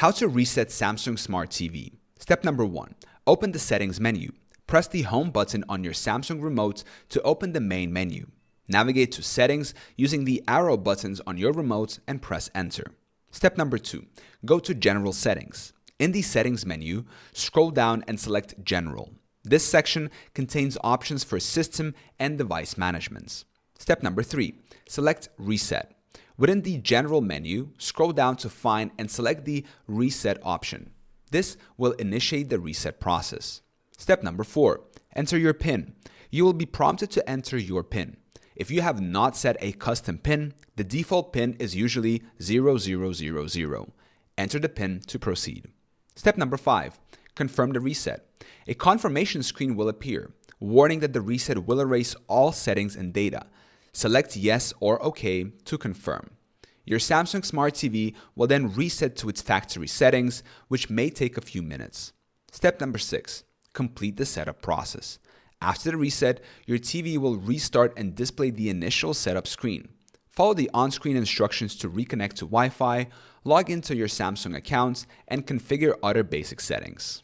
How to reset Samsung Smart TV. Step number 1. Open the settings menu. Press the home button on your Samsung remote to open the main menu. Navigate to settings using the arrow buttons on your remote and press enter. Step number 2. Go to general settings. In the settings menu, scroll down and select general. This section contains options for system and device management. Step number 3. Select reset. Within the general menu, scroll down to find and select the reset option. This will initiate the reset process. Step number 4. Enter your PIN. You will be prompted to enter your PIN. If you have not set a custom PIN, the default PIN is usually 0000. Enter the PIN to proceed. Step number 5. Confirm the reset. A confirmation screen will appear, warning that the reset will erase all settings and data. Select yes or OK to confirm. Your Samsung Smart TV will then reset to its factory settings, which may take a few minutes. Step number 6. Complete the setup process. After the reset, your TV will restart and display the initial setup screen. Follow the on-screen instructions to reconnect to Wi-Fi, log into your Samsung account, and configure other basic settings.